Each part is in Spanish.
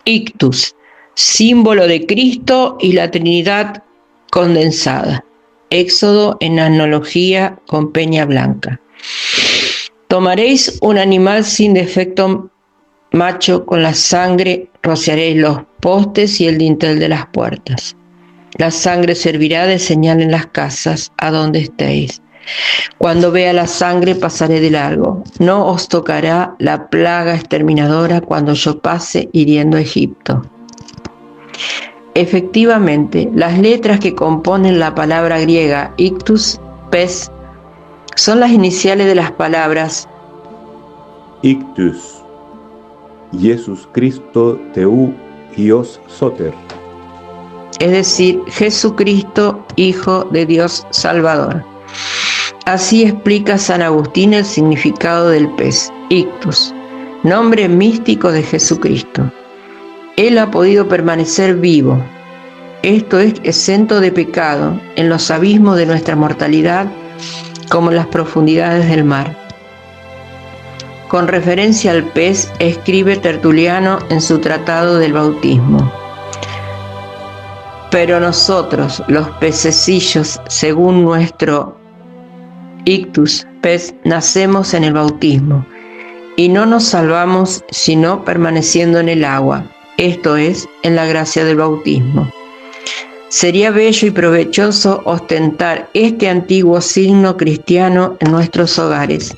Ictus, símbolo de Cristo y la Trinidad condensada. Éxodo en analogía con Peña Blanca. Tomaréis un animal sin defecto macho, con la sangre rociaréis los postes y el dintel de las puertas. La sangre servirá de señal en las casas a donde estéis. Cuando vea la sangre pasaré de largo. No os tocará la plaga exterminadora cuando yo pase hiriendo a Egipto. Efectivamente, las letras que componen la palabra griega ictus, pez, son las iniciales de las palabras Ictus, Jesus Christo Teu Hios Soter, es decir, Jesucristo, Hijo de Dios Salvador. Así explica San Agustín el significado del pez, ictus, nombre místico de Jesucristo. Él ha podido permanecer vivo, esto es, exento de pecado, en los abismos de nuestra mortalidad, como en las profundidades del mar. Con referencia al pez, escribe Tertuliano en su tratado del bautismo: pero nosotros, los pececillos, según nuestro ictus, pez, nacemos en el bautismo, y no nos salvamos sino permaneciendo en el agua, esto es, en la gracia del bautismo. Sería bello y provechoso ostentar este antiguo signo cristiano en nuestros hogares,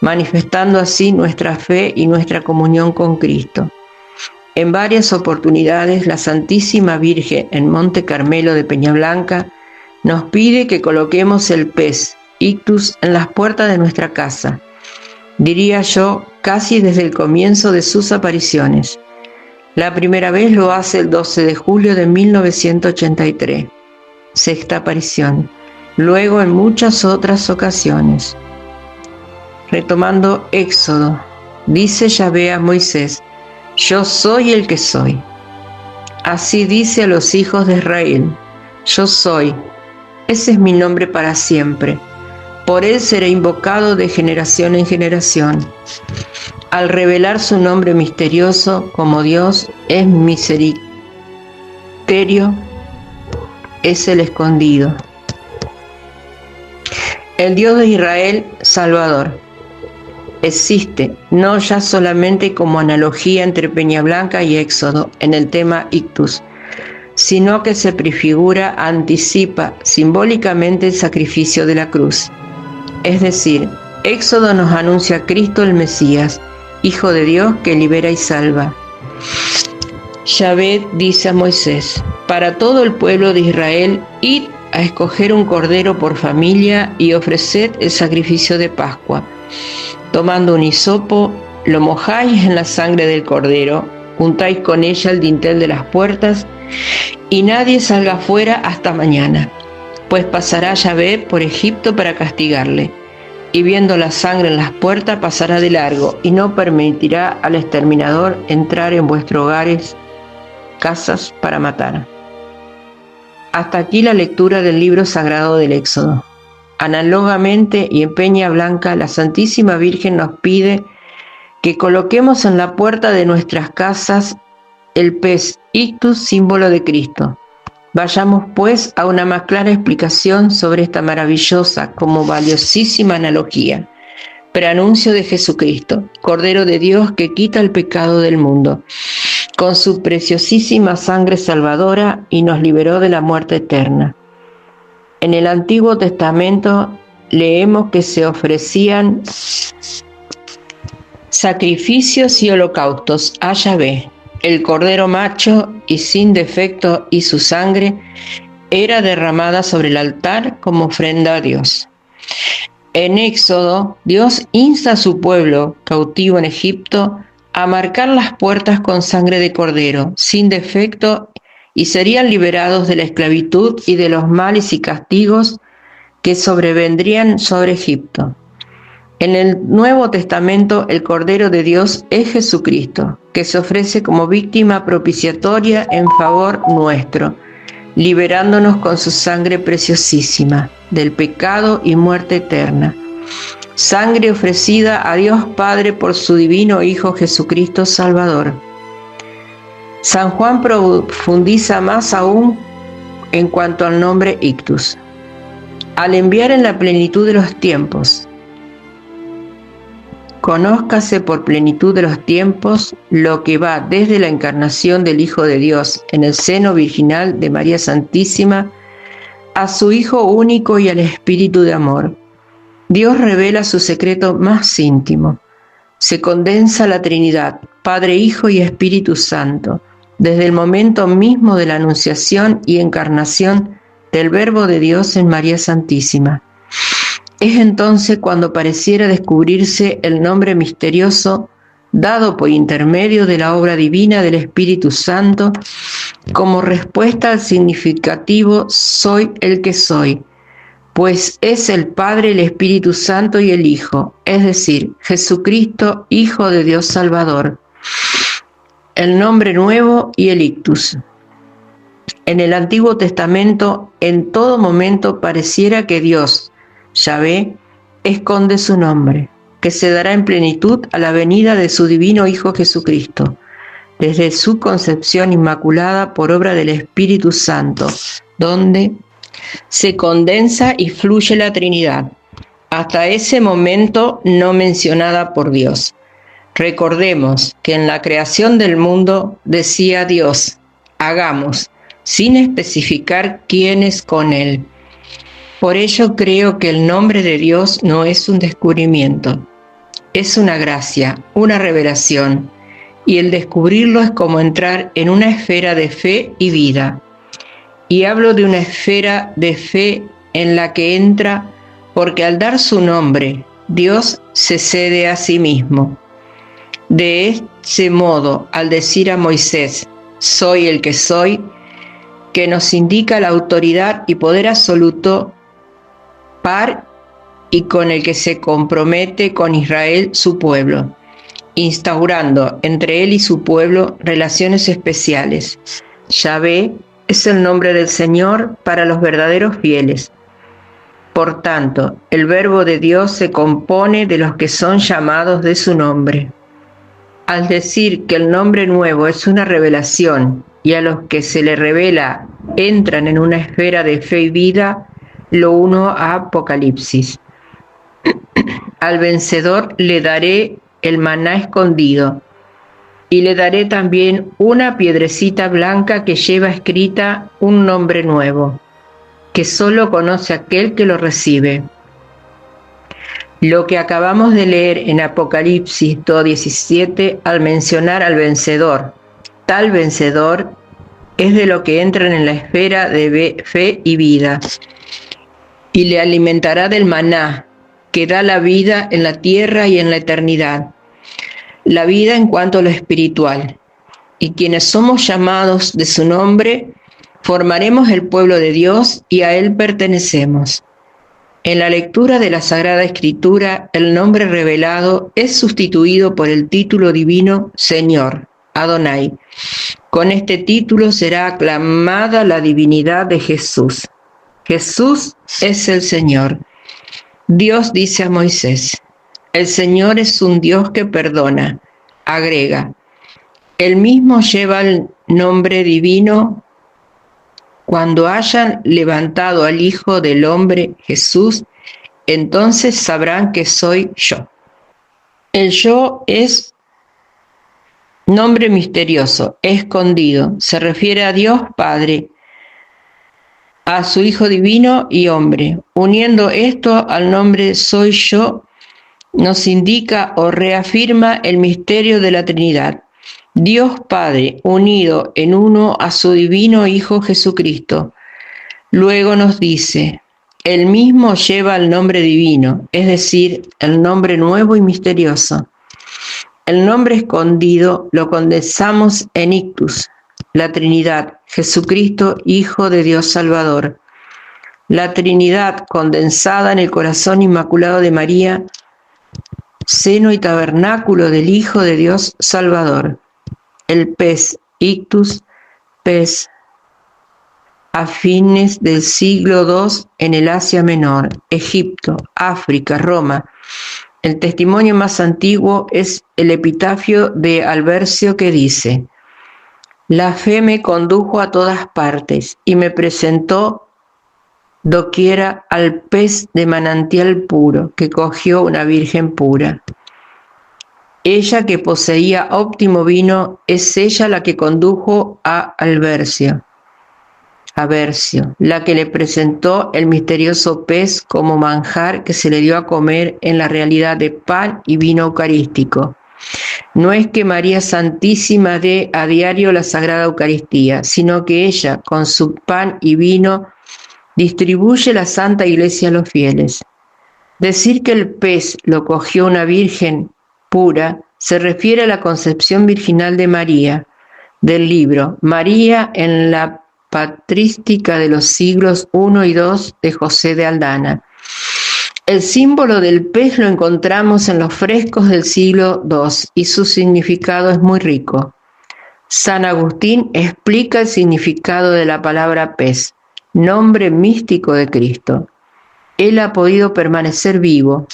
manifestando así nuestra fe y nuestra comunión con Cristo. En varias oportunidades, la Santísima Virgen en Monte Carmelo de Peñablanca nos pide que coloquemos el pez, ictus, en las puertas de nuestra casa, diría yo, casi desde el comienzo de sus apariciones. La primera vez lo hace el 12 de julio de 1983, sexta aparición, luego en muchas otras ocasiones. Retomando Éxodo, dice Yahvé a Moisés: yo soy el que soy. Así dice a los hijos de Israel: yo soy, ese es mi nombre para siempre. Por él seré invocado de generación en generación. Al revelar su nombre misterioso como Dios es misericordioso, es el escondido. El Dios de Israel, Salvador, existe no ya solamente como analogía entre Peñablanca y Éxodo en el tema ictus, sino que se prefigura, anticipa simbólicamente el sacrificio de la cruz. Es decir, Éxodo nos anuncia a Cristo el Mesías, Hijo de Dios que libera y salva. Yahvé dice a Moisés: para todo el pueblo de Israel, id a escoger un cordero por familia y ofreced el sacrificio de Pascua. Tomando un hisopo, lo mojáis en la sangre del cordero, untáis con ella el dintel de las puertas, y nadie salga fuera hasta mañana, pues pasará Yahvé por Egipto para castigarle, y viendo la sangre en las puertas pasará de largo, y no permitirá al exterminador entrar en vuestros hogares, casas, para matar. Hasta aquí la lectura del libro sagrado del Éxodo. Análogamente, y en Peña Blanca, la Santísima Virgen nos pide que coloquemos en la puerta de nuestras casas el pez ictus, símbolo de Cristo. Vayamos pues a una más clara explicación sobre esta maravillosa como valiosísima analogía. Preanuncio de Jesucristo, Cordero de Dios que quita el pecado del mundo, con su preciosísima sangre salvadora y nos liberó de la muerte eterna. En el Antiguo Testamento leemos que se ofrecían sacrificios y holocaustos a Yahvé. El cordero macho y sin defecto y su sangre era derramada sobre el altar como ofrenda a Dios. En Éxodo, Dios insta a su pueblo, cautivo en Egipto, a marcar las puertas con sangre de cordero, sin defecto, y serían liberados de la esclavitud y de los males y castigos que sobrevendrían sobre Egipto. En el Nuevo Testamento, el Cordero de Dios es Jesucristo, que se ofrece como víctima propiciatoria en favor nuestro, liberándonos con su sangre preciosísima del pecado y muerte eterna. Sangre ofrecida a Dios Padre por su divino Hijo Jesucristo Salvador. San Juan profundiza más aún en cuanto al nombre Ictus. Al enviar en la plenitud de los tiempos, conózcase por plenitud de los tiempos lo que va desde la encarnación del Hijo de Dios en el seno virginal de María Santísima a su Hijo único y al Espíritu de amor. Dios revela su secreto más íntimo. Se condensa la Trinidad, Padre, Hijo y Espíritu Santo, desde el momento mismo de la anunciación y encarnación del Verbo de Dios en María Santísima. Es entonces cuando pareciera descubrirse el nombre misterioso dado por intermedio de la obra divina del Espíritu Santo como respuesta al significativo «Soy el que soy», pues es el Padre, el Espíritu Santo y el Hijo, es decir, Jesucristo, Hijo de Dios Salvador, el nombre nuevo y el Ictus. En el Antiguo Testamento, en todo momento pareciera que Dios, Yahvé, esconde su nombre, que se dará en plenitud a la venida de su divino Hijo Jesucristo, desde su concepción inmaculada por obra del Espíritu Santo, donde se condensa y fluye la Trinidad, hasta ese momento no mencionada por Dios. Recordemos que en la creación del mundo decía Dios, hagamos, sin especificar quién es con él. Por ello creo que el nombre de Dios no es un descubrimiento, es una gracia, una revelación, y el descubrirlo es como entrar en una esfera de fe y vida. Y hablo de una esfera de fe en la que entra porque al dar su nombre, Dios se cede a sí mismo. De ese modo, al decir a Moisés, soy el que soy, que nos indica la autoridad y poder absoluto par y con el que se compromete con Israel su pueblo, instaurando entre él y su pueblo relaciones especiales. Yahvé es el nombre del Señor para los verdaderos fieles. Por tanto, el Verbo de Dios se compone de los que son llamados de su nombre. Al decir que el nombre nuevo es una revelación y a los que se le revela entran en una esfera de fe y vida, lo uno a Apocalipsis. Al vencedor le daré el maná escondido, y le daré también una piedrecita blanca que lleva escrita un nombre nuevo, que solo conoce aquel que lo recibe. Lo que acabamos de leer en Apocalipsis 2:17 al mencionar al vencedor, tal vencedor es de lo que entran en la esfera de fe y vida, y le alimentará del maná, que da la vida en la tierra y en la eternidad, la vida en cuanto a lo espiritual. Y quienes somos llamados de su nombre, formaremos el pueblo de Dios y a él pertenecemos. En la lectura de la Sagrada Escritura, el nombre revelado es sustituido por el título divino Señor, Adonai. Con este título será aclamada la divinidad de Jesús. Jesús es el Señor. Dios dice a Moisés, el Señor es un Dios que perdona. Agrega, Él mismo lleva el nombre divino. Cuando hayan levantado al Hijo del Hombre, Jesús, entonces sabrán que soy yo. El yo es nombre misterioso, escondido. Se refiere a Dios Padre, a su Hijo divino y hombre. Uniendo esto al nombre soy yo, nos indica o reafirma el misterio de la Trinidad. Dios Padre unido en uno a su divino Hijo Jesucristo. Luego nos dice, Él mismo lleva el nombre divino, es decir, el nombre nuevo y misterioso. El nombre escondido lo condensamos en Ictus, la Trinidad, Jesucristo, Hijo de Dios Salvador. La Trinidad condensada en el corazón inmaculado de María, seno y tabernáculo del Hijo de Dios Salvador. El pez Ictus, pez a fines del siglo II en el Asia Menor, Egipto, África, Roma. El testimonio más antiguo es el epitafio de Albercio que dice, La fe me condujo a todas partes y me presentó doquiera al pez de manantial puro que cogió una virgen pura. Ella que poseía óptimo vino, es ella la que condujo a Aversio, la que le presentó el misterioso pez como manjar que se le dio a comer en la realidad de pan y vino eucarístico. No es que María Santísima dé a diario la Sagrada Eucaristía, sino que ella, con su pan y vino, distribuye la Santa Iglesia a los fieles. Decir que el pez lo cogió una virgen pura se refiere a la concepción virginal de María, del libro María en la patrística de los siglos I y II de José de Aldana. El símbolo del pez lo encontramos en los frescos del siglo II y su significado es muy rico. San Agustín explica el significado de la palabra pez, nombre místico de Cristo. Él ha podido permanecer vivo,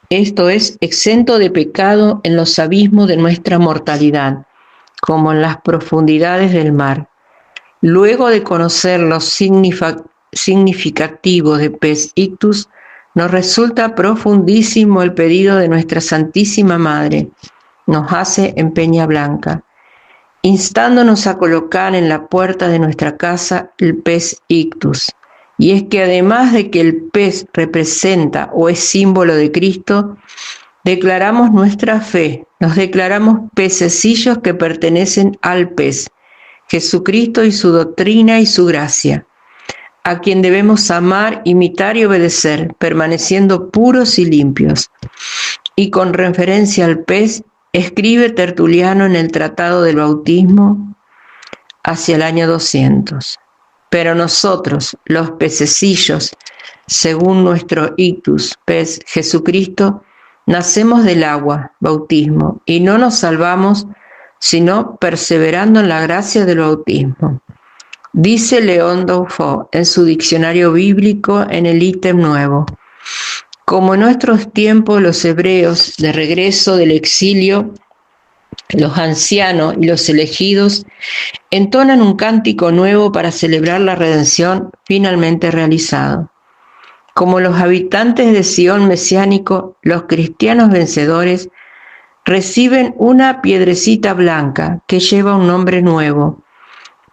esto es, exento de pecado en los abismos de nuestra mortalidad, como en las profundidades del mar. Luego de conocer los significativos de pez ictus, nos resulta profundísimo el pedido de nuestra Santísima Madre, nos hace en Peña Blanca, instándonos a colocar en la puerta de nuestra casa el pez ictus. Y es que además de que el pez representa o es símbolo de Cristo, declaramos nuestra fe, nos declaramos pececillos que pertenecen al pez, Jesucristo y su doctrina y su gracia, a quien debemos amar, imitar y obedecer, permaneciendo puros y limpios. Y con referencia al pez, escribe Tertuliano en el Tratado del Bautismo hacia el año 200. Pero nosotros, los pececillos, según nuestro ictus, pez Jesucristo, nacemos del agua, bautismo, y no nos salvamos sino perseverando en la gracia del bautismo. Dice León Daufo en su diccionario bíblico en el ítem nuevo: como en nuestros tiempos los hebreos de regreso del exilio, los ancianos y los elegidos entonan un cántico nuevo para celebrar la redención finalmente realizada. Como los habitantes de Sion mesiánico, los cristianos vencedores reciben una piedrecita blanca que lleva un nombre nuevo.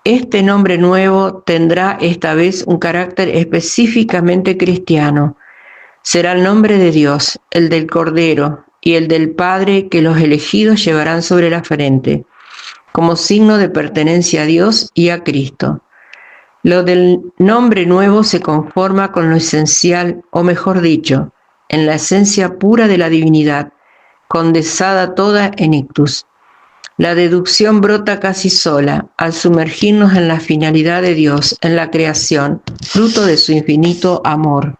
Este nombre nuevo tendrá esta vez un carácter específicamente cristiano. Será el nombre de Dios, el del Cordero y el del Padre que los elegidos llevarán sobre la frente, como signo de pertenencia a Dios y a Cristo. Lo del nombre nuevo se conforma con lo esencial, o mejor dicho, en la esencia pura de la divinidad, condensada toda en ictus. La deducción brota casi sola al sumergirnos en la finalidad de Dios, en la creación, fruto de su infinito amor.